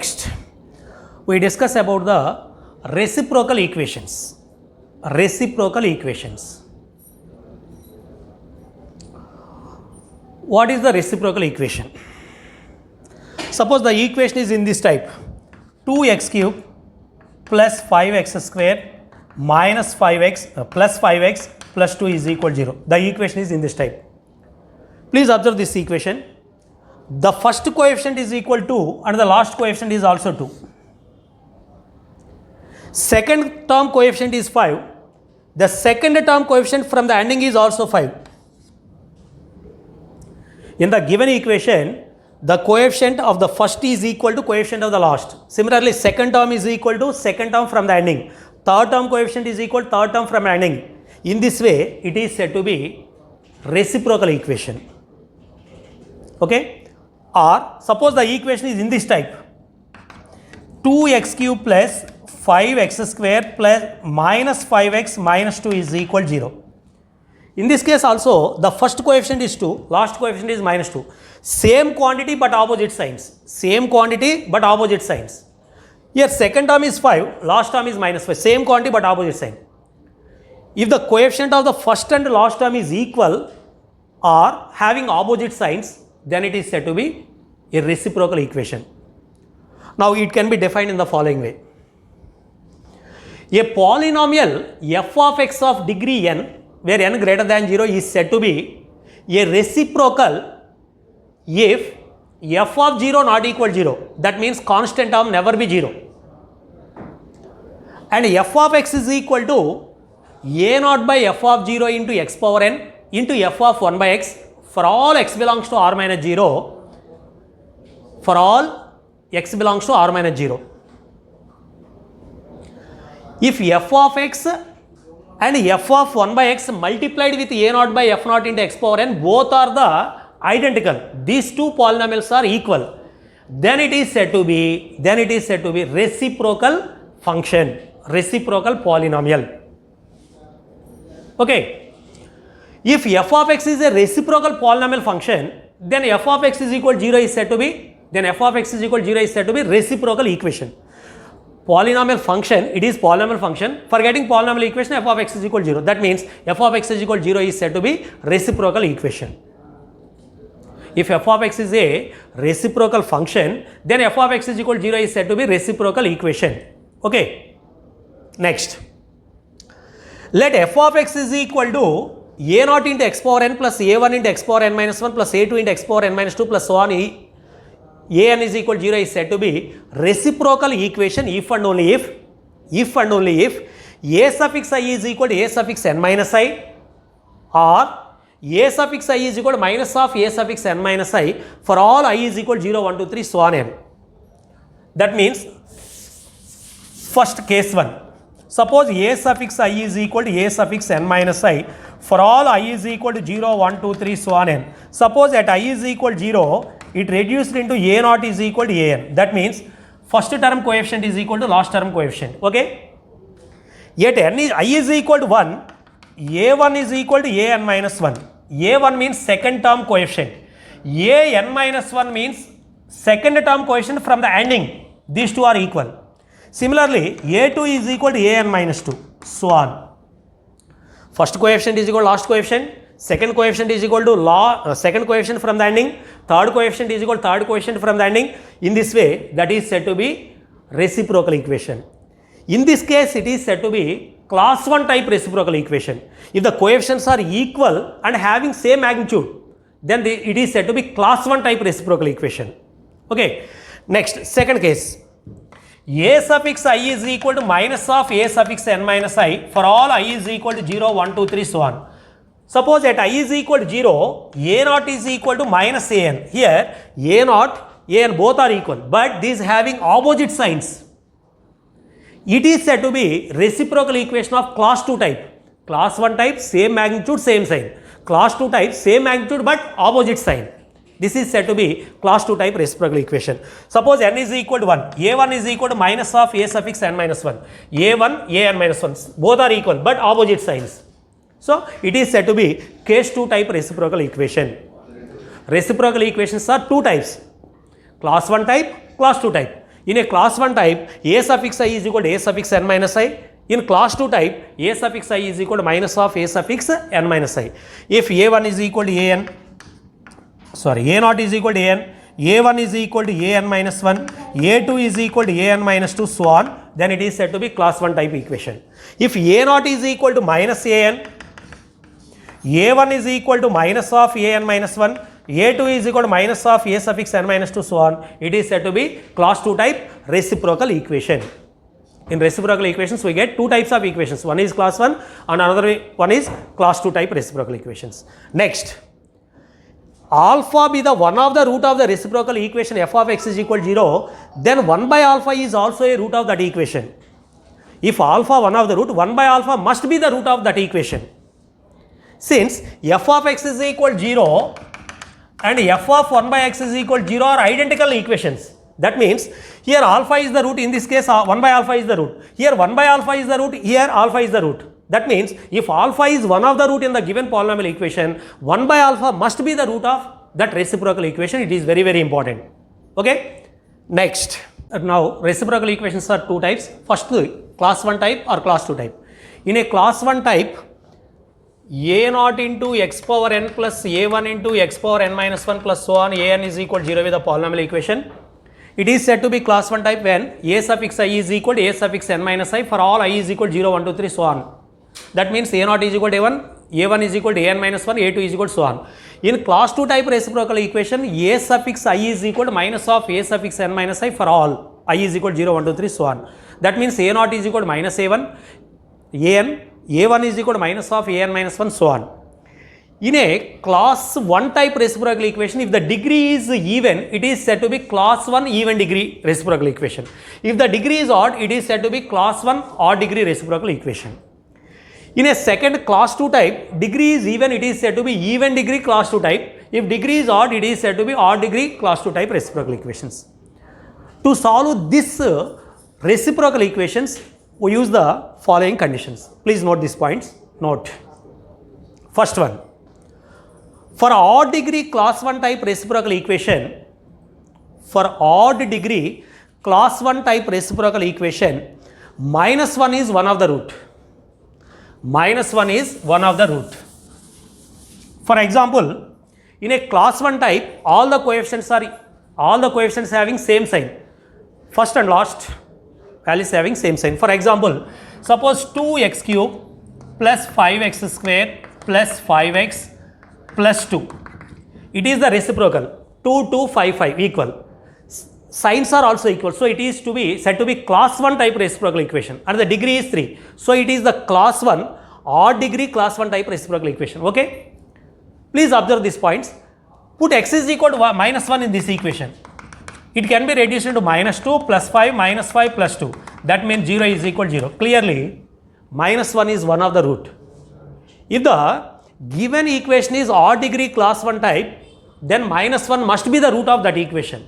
Next, we discuss about the reciprocal equations. Reciprocal equations. What is the reciprocal equation? Suppose the equation is in this type: 2x cube plus 5x square minus 5x plus 5x plus 2 is equal to 0. The equation is in this type. Please observe this equation. The first coefficient is equal to 2 and the last coefficient is also 2. Second term coefficient is 5. The second term coefficient from the ending is also 5. In the given equation, the coefficient of the first is equal to coefficient of the last. Similarly, second term is equal to second term from the ending. Third term coefficient is equal to third term from ending. In this way, it is said to be reciprocal equation. Okay? Or suppose the equation is in this type: 2x cube plus 5x square plus minus 5x minus 2 is equal to 0. In this case also, the first coefficient is 2, last coefficient is minus 2. Same quantity but opposite signs. Same quantity but opposite signs. Here second term is 5, last term is minus 5. Same quantity but opposite sign. If the coefficient of the first and last term is equal or having opposite signs, then it is said to be a reciprocal equation. Now it can be defined in the following way. A polynomial f of x of degree n, where n greater than 0, is said to be a reciprocal if f of 0 not equal to 0. That means constant term never be 0. And f of x is equal to a naught by f of 0 into x power n into f of 1 by x for all x belongs to r minus 0. For all x belongs to r minus 0. If f of x and f of 1 by x multiplied with a naught by f naught into x power n, both are the identical. These two polynomials are equal. Then it is said to be reciprocal function, reciprocal polynomial. Okay. If f of x is a reciprocal polynomial function, then f of x is equal to 0 is said to be reciprocal equation. Polynomial function, it is polynomial function. For getting polynomial equation, f of x is equal to 0. That means f of x is equal to 0 is said to be reciprocal equation. If f of x is a reciprocal function, then f of x is equal to 0 is said to be reciprocal equation. Okay. Next, let f of x is equal to a naught into x power n plus a1 into x power n minus 1 plus a2 into x power n minus 2 plus so on, a n is equal to 0 is said to be reciprocal equation if and only if a suffix I is equal to a suffix n minus I, or a suffix I is equal to minus of a suffix n minus I for all I is equal to 0, 1, 2, 3, so on n. That means first case 1. Suppose a suffix I is equal to a suffix n minus I for all I is equal to 0, 1, 2, 3, so on n. Suppose at I is equal to 0, it reduced into a naught is equal to a n. That means first term coefficient is equal to last term coefficient. Okay. Yet I is equal to 1, a1 is equal to a n minus 1. a1 means second term coefficient. a n minus 1 means second term coefficient from the ending. These two are equal. Similarly, a2 is equal to a n minus 2, so on. First coefficient is equal to last coefficient, second coefficient is equal to second coefficient from the ending, third coefficient is equal to third coefficient from the ending. In this way, that is said to be reciprocal equation. In this case, it is said to be class 1 type reciprocal equation. If the coefficients are equal and having same magnitude, then it is said to be class 1 type reciprocal equation. Okay. Next, second case. A suffix I is equal to minus of a suffix n minus I for all I is equal to 0, 1, 2, 3, so on. Suppose at I is equal to 0, a naught is equal to minus a n. Here, a naught, a n both are equal, but these having opposite signs. It is said to be reciprocal equation of class 2 type. Class 1 type, same magnitude, same sign. Class 2 type, same magnitude but opposite sign. This is said to be class 2 type reciprocal equation. Suppose n is equal to 1, a1 is equal to minus of a suffix n minus 1, a1, a n minus 1, both are equal but opposite signs. So, it is said to be case 2 type reciprocal equation. Reciprocal equations are two types, class 1 type, class 2 type. In a class 1 type, a suffix I is equal to a suffix n minus I. In class 2 type, a suffix I is equal to minus of a suffix n minus I. If a1 is equal to an, a0 is equal to an, a1 is equal to an minus 1, a2 is equal to an minus 2, so on, then it is said to be class 1 type equation. If a0 is equal to minus an, a1 is equal to minus of an minus 1, a2 is equal to minus of a suffix n minus 2, so on, it is said to be class 2 type reciprocal equation. In reciprocal equations, we get two types of equations. One is class 1 and another one is class 2 type reciprocal equations. Next, alpha be the one of the root of the reciprocal equation f of x is equal to 0, then 1 by alpha is also a root of that equation. If alpha one of the root, 1 by alpha must be the root of that equation. Since f of x is equal to 0 and f of 1 by x is equal to 0 are identical equations. That means here alpha is the root, in this case 1 by alpha is the root. Here 1 by alpha is the root, here alpha is the root. That means if alpha is one of the root in the given polynomial equation, 1 by alpha must be the root of that reciprocal equation. It is very, very important. Okay. Next, now reciprocal equations are two types. First, class 1 type or class 2 type. In a class 1 type, a0 into x power n plus a1 into x power n minus 1 plus so on, an is equal to 0 with the polynomial equation. It is said to be class 1 type when a suffix I is equal to a suffix n minus I for all I is equal to 0, 1, 2, 3, so on. That means a0 is equal to a1, a1 is equal to an minus 1, a2 is equal to so on. In class 2 type reciprocal equation, a suffix I is equal to minus of a suffix n minus I for all I is equal to 0, 1, 2, 3, so on. That means a0 is equal to minus a1, an, a1 is equal to minus of an minus 1, so on. In a class 1 type reciprocal equation, if the degree is even, it is said to be class 1 even degree reciprocal equation. If the degree is odd, it is said to be class 1 odd degree reciprocal equation. In a second class 2 type, degree is even, it is said to be even degree class 2 type. If degree is odd, it is said to be odd degree class 2 type reciprocal equations. To solve this reciprocal equations, we use the following conditions. Please note these points. Note. First one, for odd degree class 1 type reciprocal equation, for odd degree class 1 type reciprocal equation, minus 1 is one of the root. Minus 1 is one of the root. For example, in a class 1 type, all the coefficients having same sign. First and last values having same sign. For example, suppose 2x cube plus 5x square plus 5x plus 2. It is the reciprocal. 2, 2, 5, 5 equal. Signs are also equal. So it is to be said to be class 1 type reciprocal equation and the degree is 3. So it is the class 1 odd degree class 1 type reciprocal equation. Okay. Please observe these points. Put x is equal to minus 1 in this equation. It can be reduced into minus 2 plus 5 minus 5 plus 2. That means 0 is equal to 0. Clearly, minus 1 is one of the root. If the given equation is odd degree class 1 type, then minus 1 must be the root of that equation.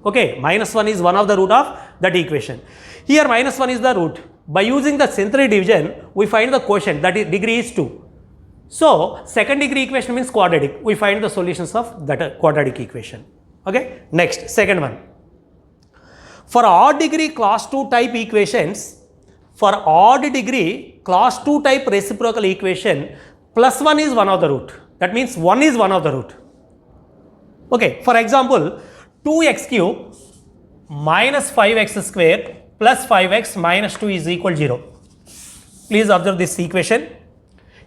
Okay, minus 1 is one of the root of that equation. Here minus 1 is the root. By using the central division, we find the quotient, that is degree is 2. So, second degree equation means quadratic. We find the solutions of that quadratic equation. Okay, next, second one. For odd degree class 2 type equations, for odd degree class 2 type reciprocal equation, plus 1 is one of the root. That means 1 is one of the root. Okay, for example, 2x cube minus 5x square plus 5x minus 2 is equal to 0. Please observe this equation.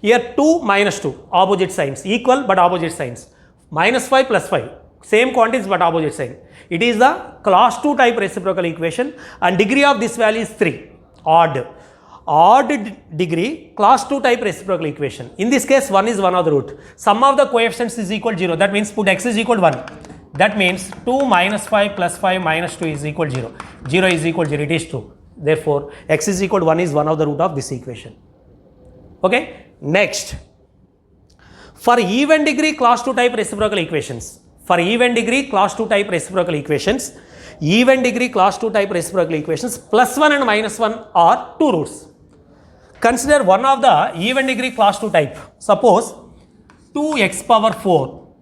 Here 2 minus 2, opposite signs, equal but opposite signs. Minus 5 plus 5, same quantities but opposite sign. It is the class 2 type reciprocal equation and degree of this value is 3, odd. Odd degree class 2 type reciprocal equation. In this case, 1 is one of the root. Sum of the coefficients is equal to 0. That means put x is equal to 1. That means 2 minus 5 plus 5 minus 2 is equal to 0. 0 is equal to 0. It is true. Therefore, x is equal to 1 is one of the root of this equation. Okay. Next, for even degree class 2 type reciprocal equations, for even degree class 2 type reciprocal equations, even degree class 2 type reciprocal equations, plus 1 and minus 1 are two roots. Consider one of the even degree class 2 type. Suppose 2x power 4,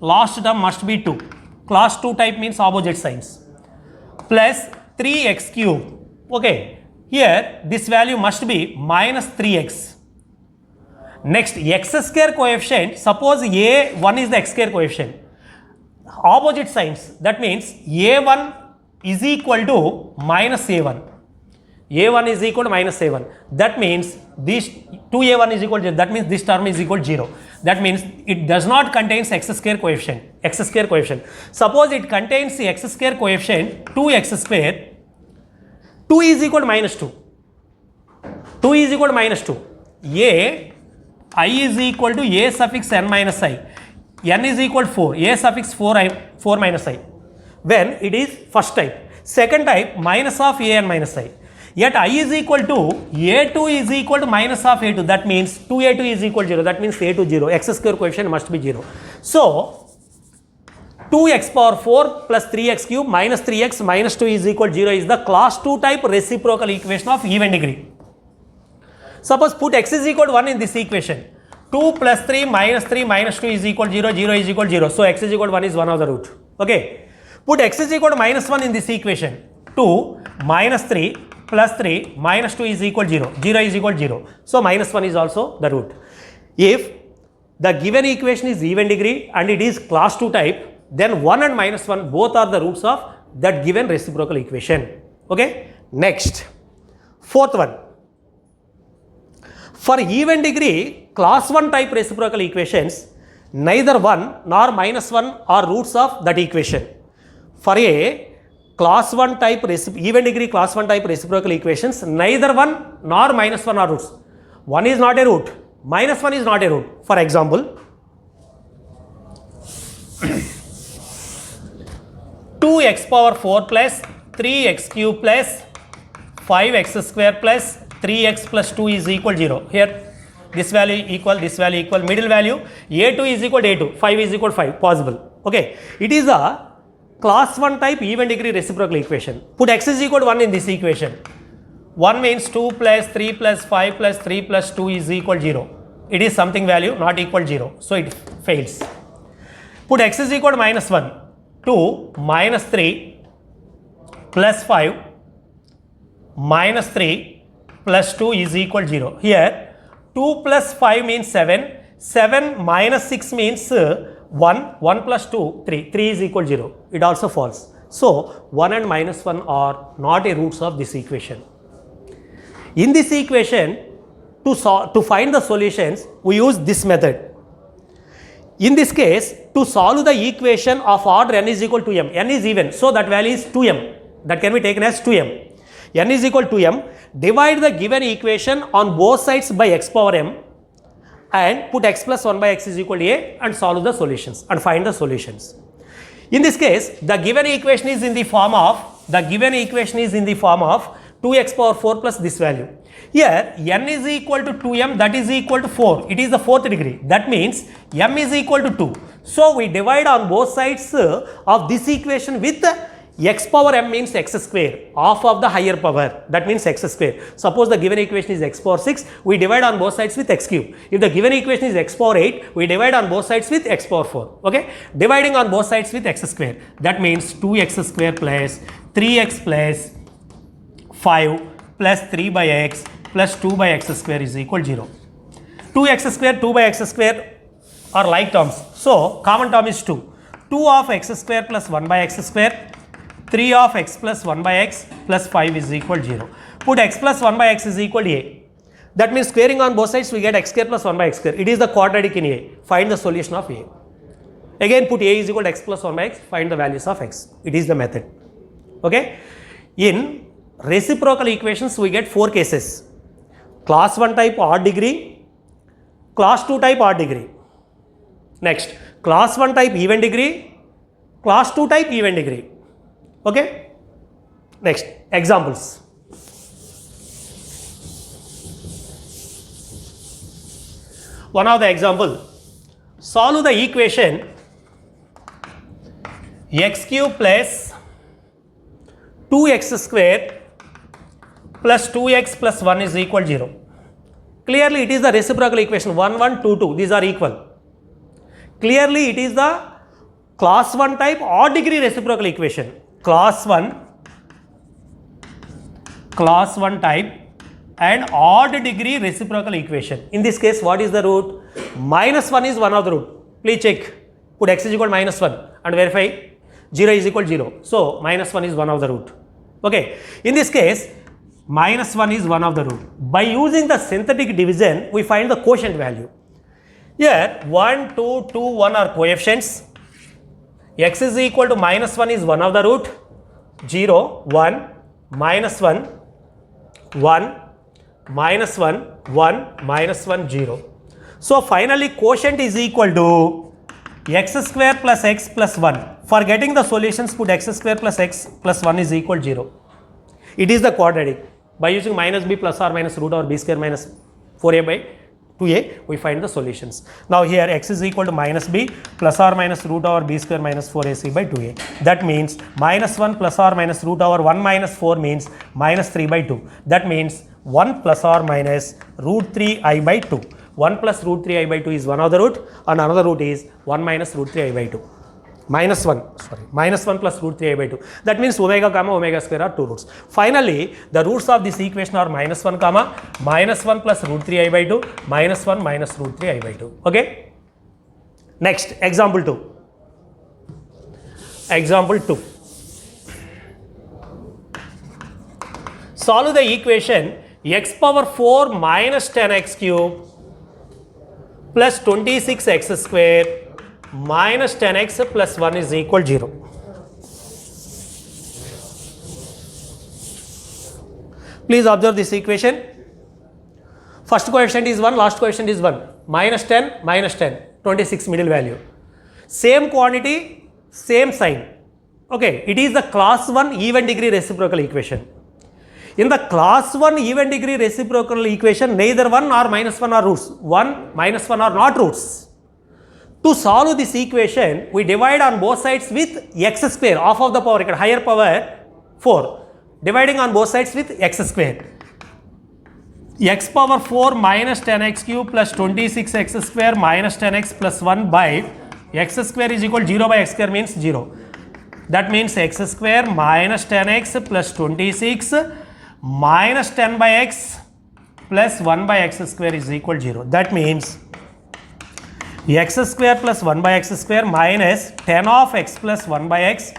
last term must be 2. Class 2 type means opposite signs. Plus 3x cube. Okay, here this value must be minus 3x. Next, x square coefficient, suppose a1 is the x square coefficient. Opposite signs, that means a1 is equal to minus a1. a1 is equal to minus a1. That means this 2a1 is equal to 0. That means this term is equal to 0. That means it does not contain x square coefficient. X square coefficient. Suppose it contains the x square coefficient 2x square. 2 is equal to minus 2. 2 is equal to minus 2. I is equal to a suffix n minus I. N is equal to 4. A suffix 4 minus I. When it is first type. Second type, minus of a n minus I. Yet I is equal to a2 is equal to minus of a2. That means 2a2 is equal to 0. That means a2 0. X square coefficient must be 0. So 2x power 4 plus 3x cube minus 3x minus 2 is equal to 0 is the class 2 type reciprocal equation of even degree. Suppose put x is equal to 1 in this equation. 2 plus 3 minus 2 is equal to 0. 0 is equal to 0. So x is equal to 1 is one of the root. Okay. Put x is equal to minus 1 in this equation. 2 minus 3 plus 3 minus 2 is equal to 0. 0 is equal to 0. So minus 1 is also the root. If the given equation is even degree and it is class 2 type, then 1 and minus 1 both are the roots of that given reciprocal equation. Okay. Next, fourth one. For even degree class 1 type reciprocal equations, neither 1 nor minus 1 are roots of that equation. For a class 1 type even degree class 1 type reciprocal equations, neither 1 nor minus 1 are roots. 1 is not a root, minus 1 is not a root. For example, 2x power 4 plus 3x cube plus 5x square plus 3x plus 2 is equal to 0. Here this value equal, middle value a2 is equal to a2, 5 is equal to 5, possible. Okay, it is a class 1 type even degree reciprocal equation. Put x is equal to 1 in this equation. 1 means 2 plus 3 plus 5 plus 3 plus 2 is equal to 0. It is something value not equal to 0. So it fails. Put x is equal to minus 1. 2 minus 3 plus 5 minus 3 plus 2 is equal to 0. Here 2 plus 5 means 7. 7 minus 6 means 1. 1 plus 2, 3. 3 is equal to 0. It also falls. So 1 and minus 1 are not a roots of this equation. In this equation, to find the solutions, we use this method. In this case, to solve the equation of order n is equal to m, n is even, so that value is 2m. That can be taken as 2m. N is equal to m. Divide the given equation on both sides by x power m and put x plus 1 by x is equal to a and solve the solutions and find the solutions. In this case, the given equation is in the form of 2x power 4 plus this value. Here n is equal to 2m, that is equal to 4. It is the fourth degree. That means m is equal to 2. So we divide on both sides of this equation with x power m means x square, half of the higher power. That means x square. Suppose the given equation is x power 6, we divide on both sides with x cube. If the given equation is x power 8, we divide on both sides with x power 4. Okay? Dividing on both sides with x square. That means 2x square plus 3x plus 5 plus 3 by x plus 2 by x square is equal to 0. 2x square, 2 by x square are like terms. So common term is 2. 2 of x square plus 1 by x square. 3 of x plus 1 by x plus 5 is equal to 0. Put x plus 1 by x is equal to a. That means squaring on both sides we get x square plus 1 by x square. It is the quadratic in a. Find the solution of a. Again put a is equal to x plus 1 by x. Find the values of x. It is the method. Okay. In reciprocal equations we get 4 cases. Class 1 type odd degree. Class 2 type odd degree. Next. Class 1 type even degree. Class 2 type even degree. Okay. Next, examples. One of the example, solve the equation x cube plus 2x square plus 2x plus 1 is equal to 0. Clearly it is the reciprocal equation 1, 1, 2, 2. These are equal. Clearly it is the class 1 type odd degree reciprocal equation. Class 1 class 1 type and odd degree reciprocal equation. In this case, what is the root? Minus 1 is one of the root. Please check. Put x is equal to minus 1 and verify 0 is equal to 0. So, minus 1 is one of the root. Okay. In this case, minus 1 is one of the root. By using the synthetic division, we find the quotient value. Here, 1, 2, 2, 1 are coefficients. X is equal to minus 1 is one of the root. 0, 1, minus 1, 1, minus 1, 1, minus 1, 0. So, finally, quotient is equal to x square plus x plus 1. For getting the solutions, put x square plus x plus 1 is equal to 0. It is the quadratic. By using minus b plus or minus root over b square minus 4a by 2a, we find the solutions. Now here x is equal to minus b plus or minus root over b square minus 4ac by 2a. That means minus 1 plus or minus root over 1 minus 4 means minus 3 by 2. That means 1 plus or minus root 3i by 2. 1 plus root 3i by 2 is one of the root and another root is 1 minus root 3i by 2. Minus 1 plus root 3i by 2. That means omega comma omega square are two roots. Finally, the roots of this equation are minus 1 comma minus 1 plus root 3i by 2 minus 1 minus root 3i by 2. Okay. Next, example 2. Example 2. Solve the equation x power 4 minus 10x cube plus 26x square minus 10x plus 1 is equal to 0. Please observe this equation. First coefficient is 1, last coefficient is 1. Minus 10, 26 middle value. Same quantity, same sign. Okay, it is the class 1 even degree reciprocal equation. In the class 1 even degree reciprocal equation, neither 1 or minus 1 are roots. 1, minus 1 are not roots. To solve this equation, we divide on both sides with x square, half of the power, higher power 4. Dividing on both sides with x square. X power 4 minus 10x cube plus 26x square minus 10x plus 1 by x square is equal to 0 by x square means 0. That means x square minus 10x plus 26 minus 10 by x plus 1 by x square is equal to 0. That means x square plus 1 by x square minus 10 of x plus 1 by x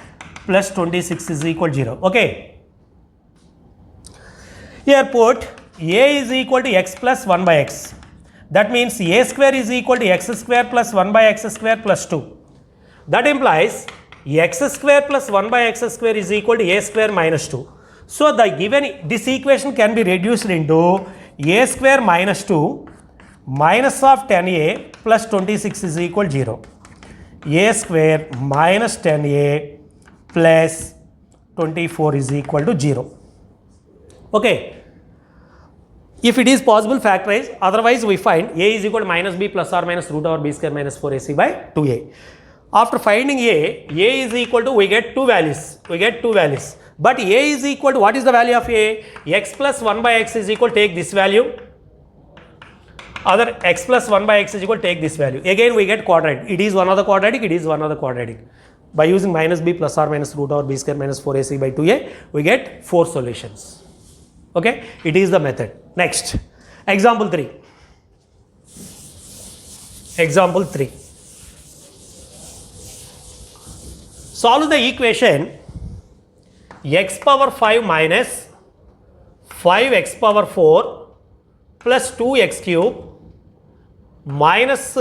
plus 26 is equal to 0. Okay. Here put a is equal to x plus 1 by x. That means a square is equal to x square plus 1 by x square plus 2. That implies x square plus 1 by x square is equal to a square minus 2. So the given this equation can be reduced into a square minus 2 minus of 10a plus 26 is equal to 0. A square minus 10a plus 24 is equal to 0. Okay. If it is possible, factorize. Otherwise, we find a is equal to minus b plus or minus root over b square minus 4ac by 2a. After finding a is equal to, we get two values. But a is equal to, what is the value of a? X plus 1 by x is equal to, take this value. Other x plus 1 by x is equal to, take this value. Again we get quadratic. It is one of the quadratic, By using minus b plus or minus root over b square minus 4ac by 2a, we get 4 solutions. Okay. It is the method. Next. Example 3. Example 3. Solve the equation x power 5 minus 5x power 4 plus 2x cube minus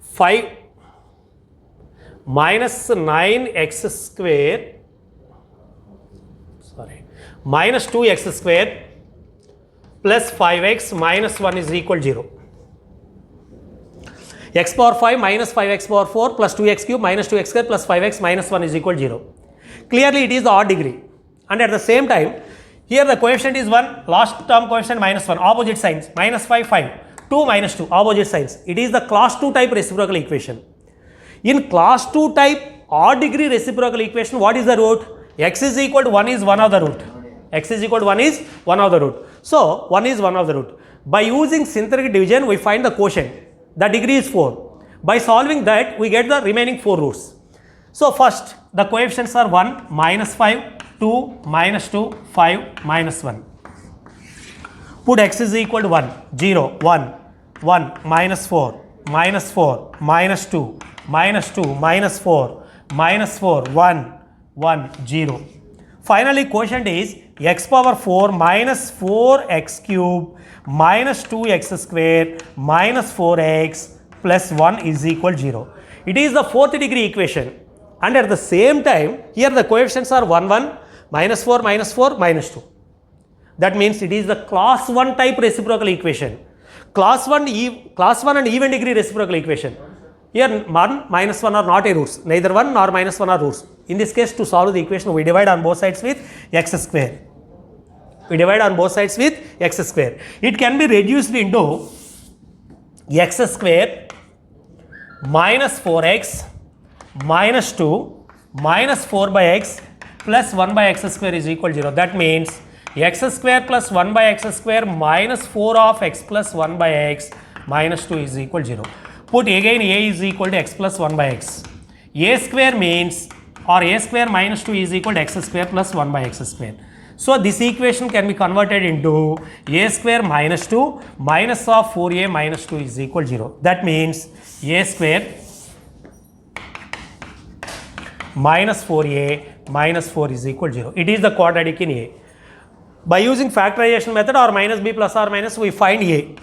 5 minus 9x square, minus 2x square plus 5x minus 1 is equal to 0. X power 5 minus 5x power 4 plus 2x cube minus 2x square plus 5x minus 1 is equal to 0. Clearly it is the odd degree, and at the same time here the coefficient is 1, last term coefficient minus 1, opposite signs, minus 5, 5, 2 minus 2, opposite signs. It is the class 2 type reciprocal equation. In class 2 type odd degree reciprocal equation, what is the root? X is equal to 1 is one of the root. X is equal to 1 is one of the root. So 1 is one of the root. By using synthetic division, we find the quotient. The degree is 4. By solving that, we get the remaining 4 roots. So first, the coefficients are 1, minus 5, 2, minus 2, 5, minus 1. Put x is equal to 1, 0, 1, 1, minus 4, minus 4, minus 2, minus 2, minus 4, minus 4, 1, 1, 0. Finally, quotient is x power 4 minus 4x cube minus 2x square minus 4x plus 1 is equal 0. It is the fourth degree equation, and at the same time here the coefficients are 1, 1, minus 4, minus 4, minus 2. That means it is the class 1 type reciprocal equation. Class 1 and even degree reciprocal equation. Here 1, minus 1 are not a roots. Neither 1 nor minus 1 are roots. In this case, to solve the equation, we divide on both sides with x square. We divide on both sides with x square. It can be reduced into x square minus 4x minus 2 minus 4 by x plus 1 by x square is equal to 0. That means x square plus 1 by x square minus 4 of x plus 1 by x minus 2 is equal to 0. Put again a is equal to x plus 1 by x. A square means, or a square minus 2 is equal to x square plus 1 by x square. So this equation can be converted into a square minus 2 minus of 4a minus 2 is equal to 0. That means a square minus 4a minus 4 is equal to 0. It is the quadratic in A. By using factorization method or minus b plus or minus, we find A.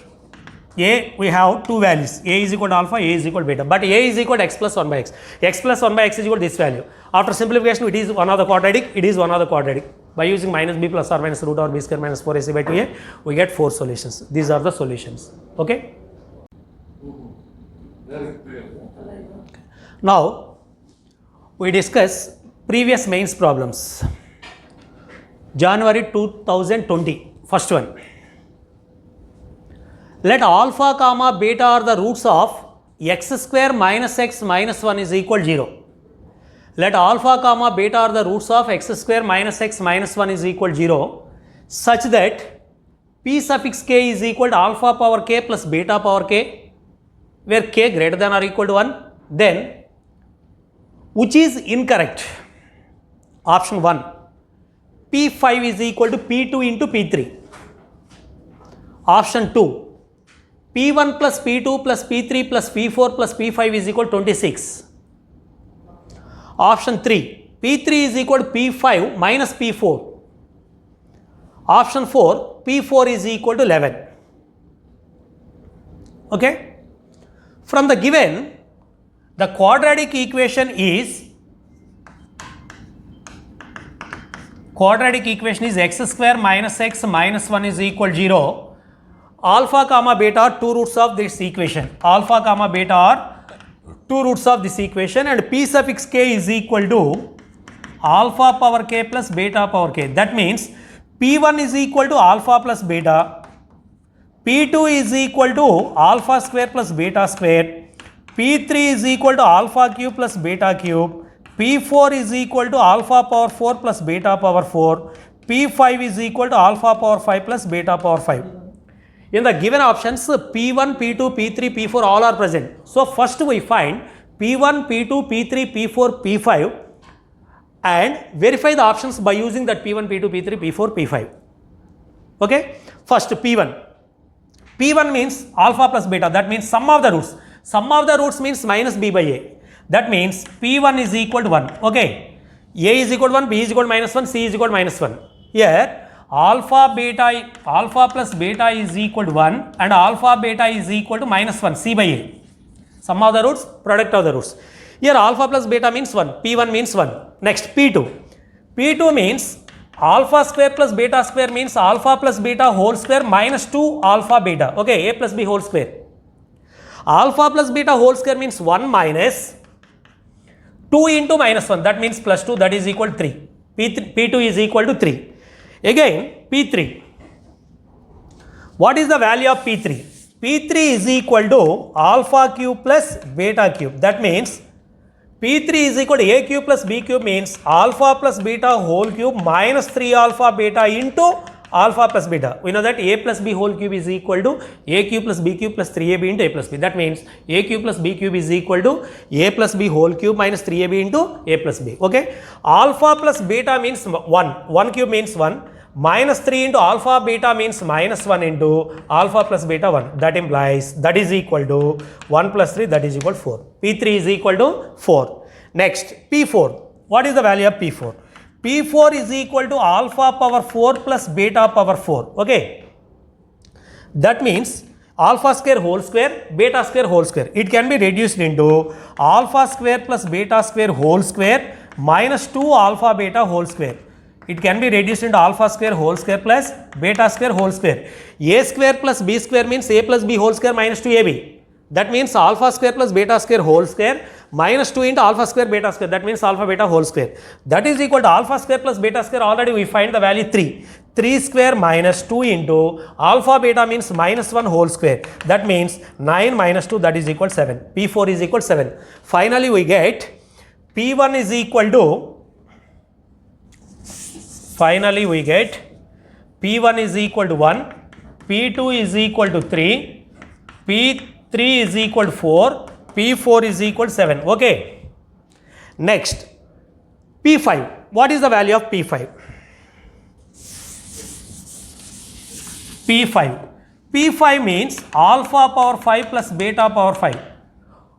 A, we have two values, A is equal to alpha, A is equal to beta, but A is equal to x plus 1 by x. X plus 1 by x is equal to this value. After simplification, it is one of the quadratic, it is one of the quadratic. By using minus b plus or minus root over b square minus 4ac by 2a, we get 4 solutions. These are the solutions. Okay? Now, we discuss previous mains problems. January 2020, first one. Let alpha comma beta are the roots of x square minus x minus 1 is equal to 0. Let alpha comma beta are the roots of x square minus x minus 1 is equal to 0 such that p suffix k is equal to alpha power k plus beta power k, where k greater than or equal to 1. Then, which is incorrect? Option 1. P5 is equal to P2 into P3. Option 2. P1 plus P2 plus P3 plus P4 plus P5 is equal to 26. Option 3. P3 is equal to P5 minus P4. Option 4. P4 is equal to 11. Okay? From the given, the quadratic equation is x square minus x minus 1 is equal to 0. Alpha comma beta are two roots of this equation. Alpha comma beta are two roots of this equation, and p suffix k is equal to alpha power k plus beta power k. That means p1 is equal to alpha plus beta, p2 is equal to alpha square plus beta square, p3 is equal to alpha cube plus beta cube, p4 is equal to alpha power 4 plus beta power 4, p5 is equal to alpha power 5 plus beta power 5. In the given options, P1, P2, P3, P4 all are present. So, first we find P1, P2, P3, P4, P5 and verify the options by using that P1, P2, P3, P4, P5. Okay? First P1. P1 means alpha plus beta, that means sum of the roots. Sum of the roots means minus b by a. That means P1 is equal to 1. Okay? A is equal to 1, B is equal to minus 1, C is equal to minus 1. Here, alpha plus beta is equal to 1 and alpha beta is equal to minus 1, C by A. Sum of the roots, product of the roots. Here alpha plus beta means 1, P1 means 1. Next P2. P2 means alpha square plus beta square means alpha plus beta whole square minus 2 alpha beta. Okay, A plus B whole square. Alpha plus beta whole square means 1 minus 2 into minus 1, that means plus 2, that is equal to 3. P2 is equal to 3. Again, P3. What is the value of P3? P3 is equal to alpha cube plus beta cube. That means P3 is equal to A cube plus B cube means alpha plus beta whole cube minus 3 alpha beta into alpha plus beta. We know that a plus b whole cube is equal to a cube plus b cube plus 3ab into a plus b. That means a cube plus b cube is equal to a plus b whole cube minus 3ab into a plus b. Okay. Alpha plus beta means 1. 1 cube means 1. Minus 3 into alpha beta means minus 1 into alpha plus beta 1. That implies that is equal to 1 plus 3, that is equal to 4. P3 is equal to 4. Next, P4. What is the value of P4? P4 is equal to alpha power 4 plus beta power 4. Okay. That means alpha square whole square, beta square whole square. It can be reduced into alpha square plus beta square whole square minus 2 alpha beta whole square. It can be reduced into alpha square whole square plus beta square whole square. A square plus b square means a plus b whole square minus 2ab. That means alpha square plus beta square whole square minus 2 into alpha square beta square. That means alpha beta whole square. That is equal to alpha square plus beta square. Already we find the value 3. 3 square minus 2 into alpha beta means minus 1 whole square. That means 9 minus 2, that is equal to 7. P4 is equal to 7. Finally we get P1 is equal to, finally we get P1 is equal to 1, P2 is equal to 3, P3 is equal to 4, P4 is equal to 7. Okay. Next, P5. What is the value of P5? P5. P5 means alpha power 5 plus beta power 5.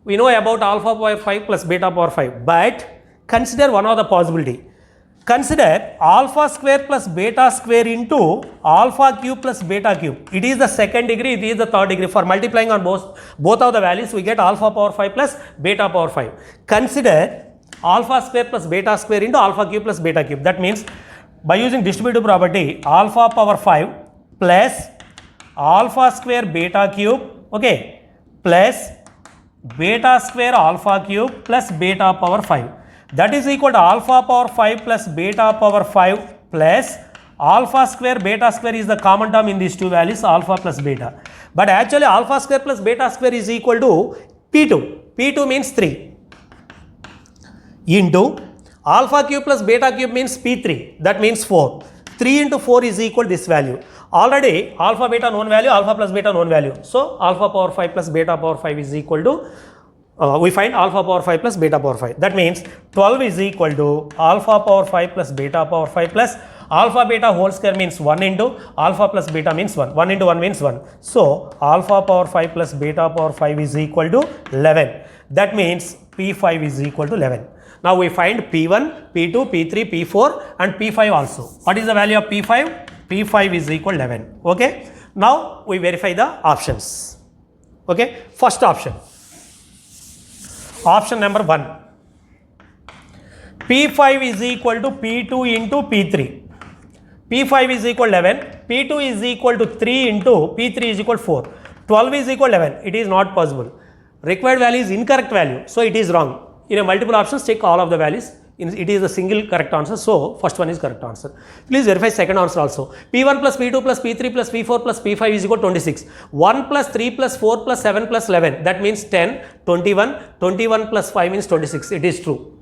We know about alpha power 5 plus beta power 5, but consider one other possibility. Consider alpha square plus beta square into alpha cube plus beta cube. It is the second degree, it is the third degree. For multiplying on both of the values, we get alpha power 5 plus beta power 5. Consider alpha square plus beta square into alpha cube plus beta cube. That means by using distributive property, alpha power 5 plus alpha square beta cube, okay, plus beta square alpha cube plus beta power 5. That is equal to alpha power 5 plus beta power 5 plus alpha square beta square is the common term in these two values, alpha plus beta. But actually alpha square plus beta square is equal to P2. P2 means 3 into alpha cube plus beta cube means P3. That means 4. 3 into 4 is equal to this value. Already alpha beta known value, alpha plus beta known value. So alpha power 5 plus beta power 5 is equal to we find alpha power 5 plus beta power 5. That means 12 is equal to alpha power 5 plus beta power 5 plus alpha beta whole square means 1 into alpha plus beta means 1. 1 into 1 means 1. So alpha power 5 plus beta power 5 is equal to 11. That means P5 is equal to 11. Now we find P1, P2, P3, P4 and P5 also. What is the value of P5? P5 is equal to 11. Okay. Now we verify the options. Okay. First option. Option number 1. P5 is equal to P2 into P3. P5 is equal to 11. P2 is equal to 3 into P3 is equal to 4. 12 is equal to 11. It is not possible. Required value is incorrect value. So it is wrong. In a multiple options, check all of the values. It is a single correct answer. So first one is correct answer. Please verify second answer also. P1 plus P2 plus P3 plus P4 plus P5 is equal to 26. 1 plus 3 plus 4 plus 7 plus 11. That means 10, 21. 21 plus 5 means 26. It is true.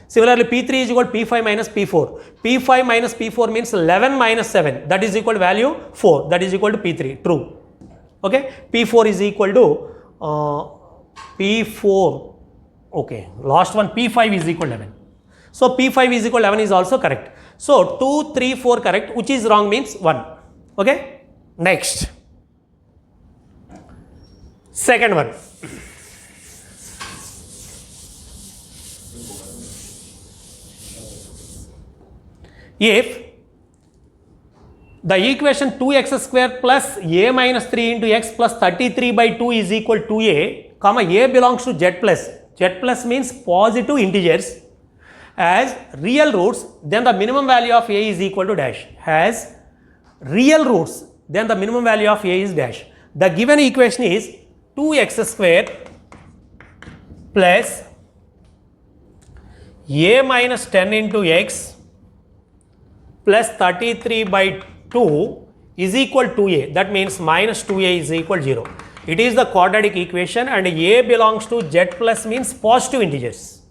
Similarly, P3 is equal to P5 minus P4. P5 minus P4 means 11 minus 7. That is equal to value 4. That is equal to P3. True. Okay. P4 is equal to P4. Okay. Last one P5 is equal to 11. So P5 is equal to 11 is also correct. So 2, 3, 4 correct. Which is wrong means 1. Okay. Next. Second one. If the equation 2x square plus a minus 3 into x plus 33 by 2 is equal to a, comma a belongs to z plus means positive integers as real roots, then the minimum value of a is equal to dash. Has real roots, then the minimum value of a is dash. The given equation is 2x square plus a minus 10 into x plus 33 by 2 is equal to a. That means minus 2a is equal to 0. It is the quadratic equation and a belongs to z plus means positive integers.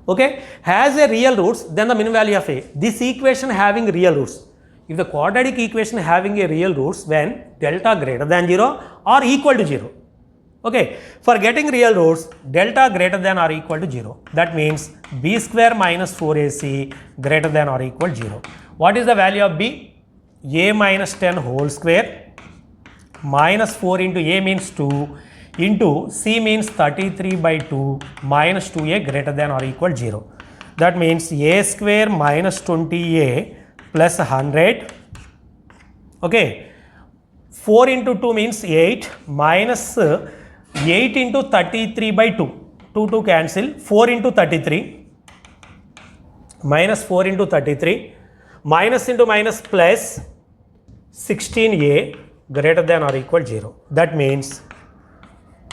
Okay. Has a real roots, then the minimum value of a. This equation having real roots. if the quadratic equation having a real roots when delta greater than 0 or equal to 0. Okay, for getting real roots, delta greater than or equal to 0. That means b square minus 4ac greater than or equal to 0. What is the value of b? A minus 10 whole square minus 4 into a means 2 into c means 33 by 2 minus 2a greater than or equal to 0. That means a square minus 20a plus 100. Okay, 4 into 2 means 8 minus 8 into 33 by 2. 2 cancel. 4 into 33 minus 4 into 33 minus into minus plus 16a greater than or equal to 0. That means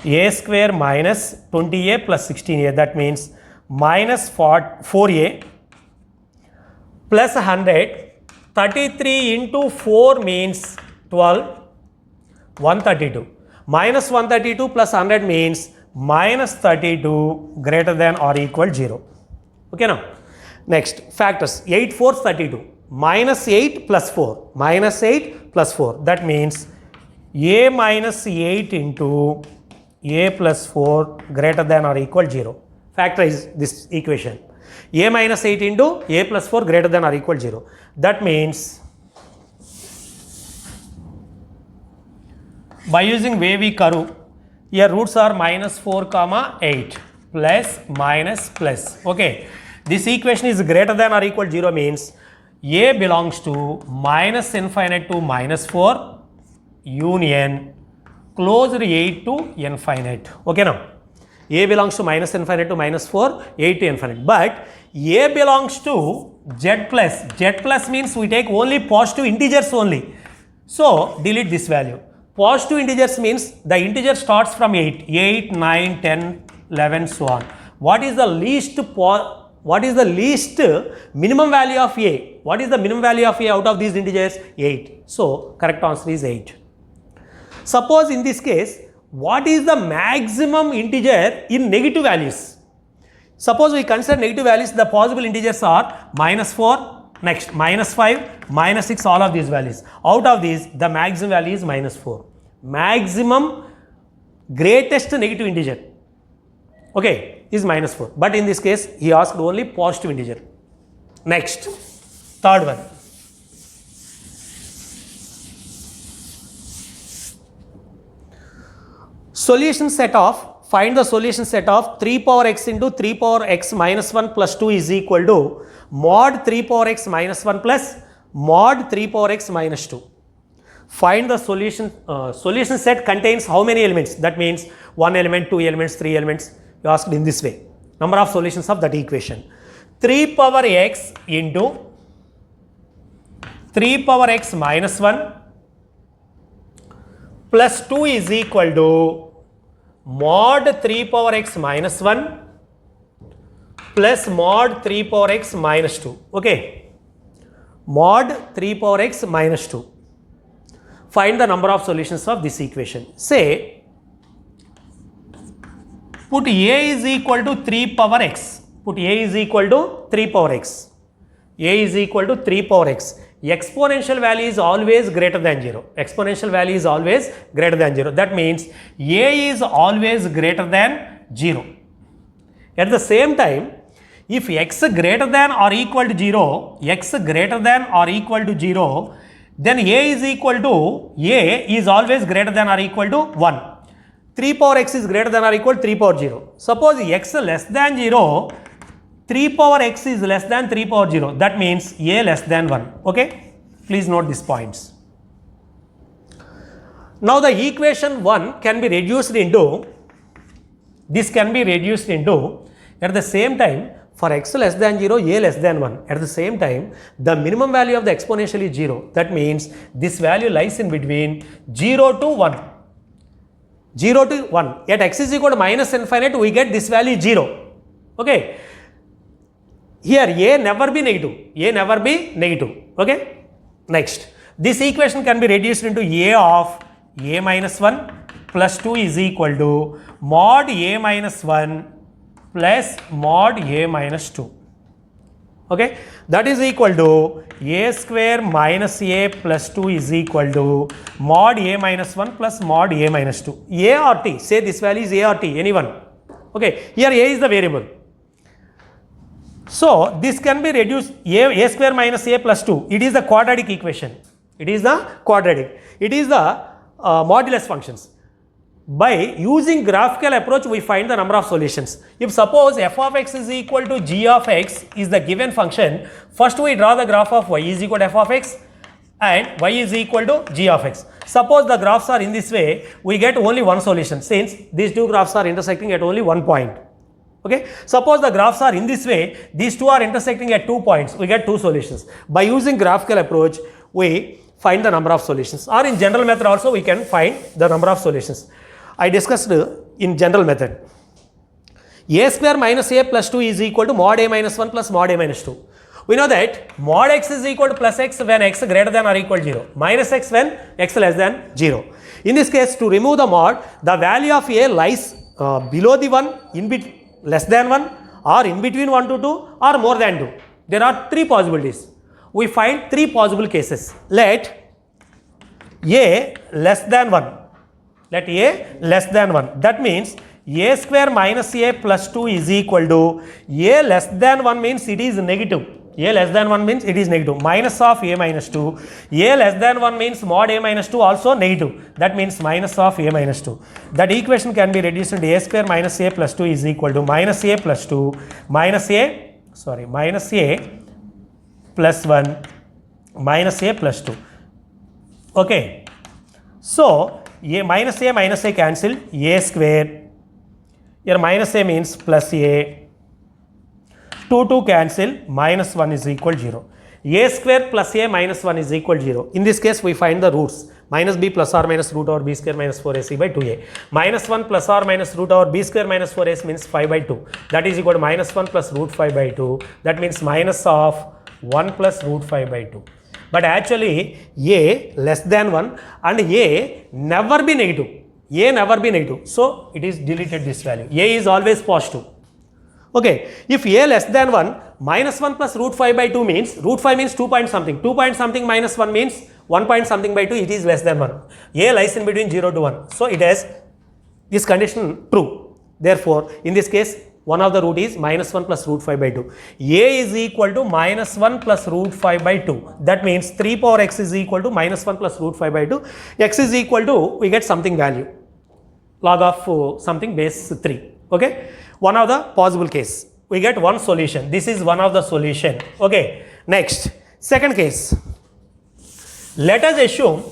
a square minus 20a plus 16a. That means minus 4a plus 100. 33 into 4 means 12. 132. Minus 132 plus 100 means minus 32 greater than or equal to 0. Okay now. Next, factors. 8 4 32. Minus 8 plus 4. Minus 8 plus 4. That means a minus 8 into a plus 4 greater than or equal to 0. Factorize this equation. A minus 8 into a plus 4 greater than or equal to 0. That means by using wavy curve, here roots are minus 4 comma 8 plus minus plus. Okay, this equation is greater than or equal to 0 means a belongs to minus infinite to minus 4 union closed 8 to infinite. Okay now, a belongs to minus infinite to minus 4, 8 to infinite. But a belongs to z plus. Z plus means we take only positive integers only. So delete this value. Positive integers means the integer starts from 8, 8, 9, 10, 11, so on. What is the least minimum value of a? What is the minimum value of a out of these integers? 8. So correct answer is 8. Suppose in this case, what is the maximum integer in negative values? Suppose we consider negative values, the possible integers are minus 4, next minus 5, minus 6, all of these values. Out of these, the maximum value is minus 4. Maximum greatest negative integer, okay, is minus 4. But in this case, he asked only positive integer. Next, third one. Solution set of, find the solution set of 3 power x into 3 power x minus 1 plus 2 is equal to mod 3 power x minus 1 plus mod 3 power x minus 2. Find the solution. Solution set contains how many elements? That means 1 element, 2 elements, 3 elements. You asked in this way. Number of solutions of that equation. 3 power x into 3 power x minus 1 plus 2 is equal to mod 3 power x minus 1 plus mod 3 power x minus 2. Okay. Mod 3 power x minus 2. Find the number of solutions of this equation. Say, put a is equal to 3 power x. Put a is equal to 3 power x. A is equal to 3 power x. Exponential value is always greater than 0. Exponential value is always greater than 0. That means a is always greater than 0. At the same time, if x greater than or equal to 0, x greater than or equal to 0, then a is equal to, a is always greater than or equal to 1. 3 power x is greater than or equal to 3 power 0. Suppose x less than 0, 3 power x is less than 3 power 0. That means a less than 1. Okay? Please note these points. Now the equation 1 can be reduced into, this can be reduced into, at the same time, for x less than 0, a less than 1. At the same time, the minimum value of the exponential is 0. That means this value lies in between 0 to 1. 0 to 1. At x is equal to minus infinite, we get this value 0. Okay. Here a never be negative. A never be negative. Okay. Next, this equation can be reduced into a of a minus 1 plus 2 is equal to mod a minus 1 plus mod a minus 2. Okay, that is equal to a square minus a plus 2 is equal to mod a minus 1 plus mod a minus 2. A or t, say this value is a or t, anyone. Okay, here a is the variable. So this can be reduced, a square minus a plus 2, it is the quadratic equation. It is the quadratic. It is the modulus functions. By using graphical approach, we find the number of solutions. If suppose f of x is equal to g of x is the given function, first we draw the graph of y is equal to f of x and y is equal to g of x. Suppose the graphs are in this way, we get only one solution since these two graphs are intersecting at only one point. Okay. Suppose the graphs are in this way, these two are intersecting at 2 points, we get two solutions. By using graphical approach, we find the number of solutions, or in general method also we can find the number of solutions. I discussed in general method. A square minus a plus 2 is equal to mod a minus 1 plus mod a minus 2. We know that mod x is equal to plus x when x greater than or equal to 0, minus x when x less than 0. In this case, to remove the mod, the value of a lies below the 1, in between, less than 1, or in between 1 to 2, or more than 2. There are three possibilities. We find three possible cases. Let a less than 1. Let a less than 1. That means a square minus a plus 2 is equal to a less than 1 means it is negative. A less than 1 means it is negative. Minus of a minus 2. A less than 1 means mod a minus 2 also negative. That means minus of a minus 2. That equation can be reduced into a square minus a plus 2 is equal to minus a plus 2 minus a plus 1 minus a plus 2. Okay. So a minus a cancel, a square, here minus a means plus a, 2 cancel, minus 1 is equal 0. A square plus a minus 1 is equal 0. In this case we find the roots, minus b plus or minus root over b square minus 4ac by 2a. Minus 1 plus or minus root over b square minus 4ac means 5 by 2. That is equal to minus 1 plus root 5 by 2. That means minus of 1 plus root 5 by 2. But actually a less than 1 and a never be negative. A never be negative. So it is deleted this value. A is always positive. Okay. If a less than 1, minus 1 plus root 5 by 2 means, root 5 means 2 point something. 2 point something minus 1 means 1 point something by 2, it is less than 1. A lies in between 0 to 1. So it has this condition true. Therefore, in this case, one of the root is minus 1 plus root 5 by 2. A is equal to minus 1 plus root 5 by 2. That means 3 power x is equal to minus 1 plus root 5 by 2. X is equal to, we get something value, log of something base 3. Okay. One of the possible case. We get one solution. This is one of the solution. Okay. Next, second case. Let us assume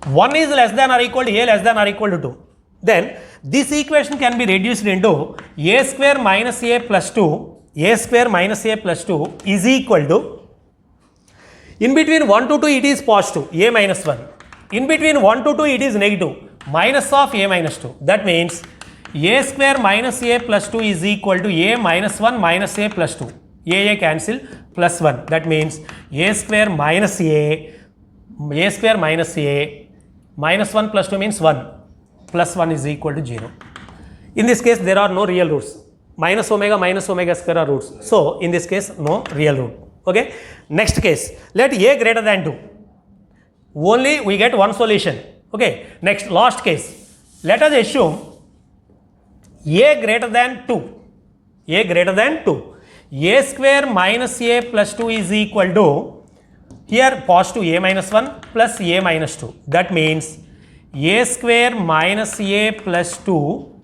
1 is less than or equal to a less than or equal to 2. Then this equation can be reduced into a square minus a plus 2, a square minus a plus 2 is equal to, in between 1 to 2 it is positive, a minus 1. In between 1 to 2 it is negative, minus of a minus 2. That means a square minus a plus 2 is equal to a minus 1 minus a plus 2. A cancel, plus 1. That means a square minus a minus 1 plus 2 means 1. Plus 1 is equal to 0. In this case, there are no real roots. Minus omega square are roots. So, in this case, no real root. Okay. Next case, let a greater than 2. Only we get one solution. Okay. Next, last case. Let us assume a greater than 2. A greater than 2. A square minus a plus 2 is equal to, here positive a minus 1 plus a minus 2. That means a square minus a plus 2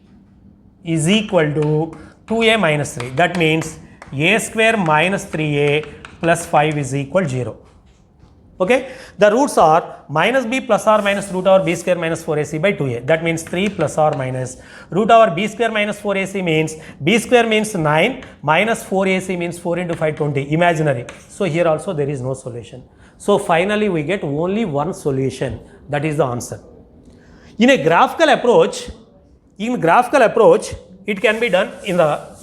is equal to 2a minus 3. That means a square minus 3a plus 5 is equal to 0. Okay. The roots are minus b plus or minus root over b square minus 4ac by 2a. That means 3 plus or minus root over b square minus 4ac means b square means 9 minus 4ac means 4 into 5 20 imaginary. So here also there is no solution. So finally we get only one solution, that is the answer. In a graphical approach, it can be done in the,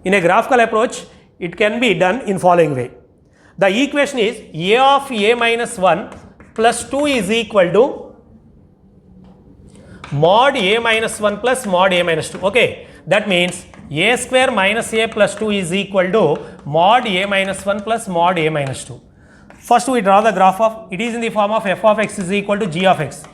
in a graphical approach, it can be done in following way. The equation is a of a minus 1 plus 2 is equal to mod a minus 1 plus mod a minus 2. Okay, that means a square minus a plus 2 is equal to mod a minus 1 plus mod a minus 2. First we draw the graph of, it is in the form of f of x is equal to g of x.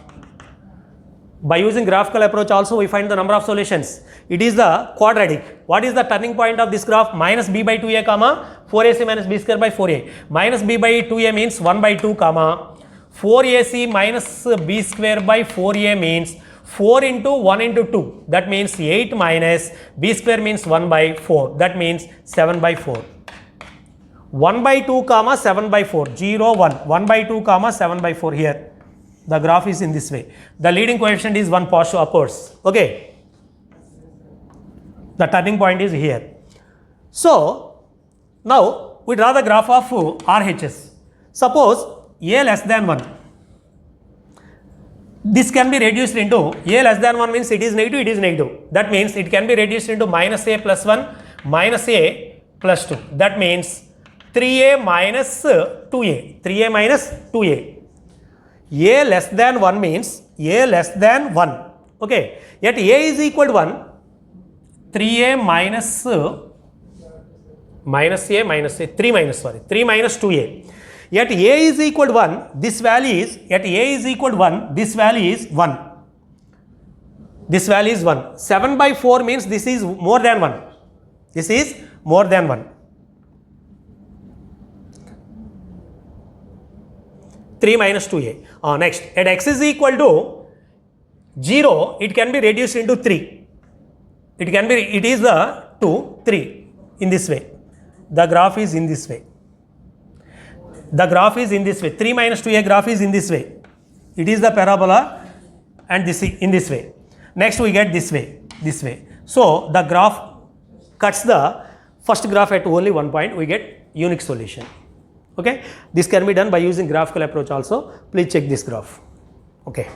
By using graphical approach also we find the number of solutions. It is the quadratic. What is the turning point of this graph? Minus b by 2a comma 4ac minus b square by 4a. Minus b by 2a means 1 by 2 comma 4ac minus b square by 4a means 4 into 1 into 2. That means 8 minus b square means 1 by 4. That means 7 by 4. 1 by 2 comma 7 by 4. 0 1. 1 by 2 comma 7 by 4 here. The graph is in this way. The leading coefficient is 1 positive upwards. Okay. The turning point is here. So, now we draw the graph of RHS. Suppose A less than 1. This can be reduced into A less than 1 means it is negative, it is negative. That means it can be reduced into minus A plus 1, minus A plus 2. That means 3A minus 2A. 3A minus 2A. A less than 1 means A less than 1. Okay. Yet A is equal to 1. 3A minus A minus A. 3 minus 2A. Yet A is equal to 1. This value is, yet A is equal to 1. This value is 1. This value is 1. 7 by 4 means this is more than 1. This is more than 1. 3 minus 2a. Next, at x is equal to 0, it can be reduced into 3. It is the 2, 3 in this way. The graph is in this way. The graph is in this way. 3 minus 2a graph is in this way. It is the parabola and this is in this way. Next we get this way, this way. So the graph cuts the first graph at only one point, we get unique solution. Okay, this can be done by using graphical approach also. Please check this graph. Okay.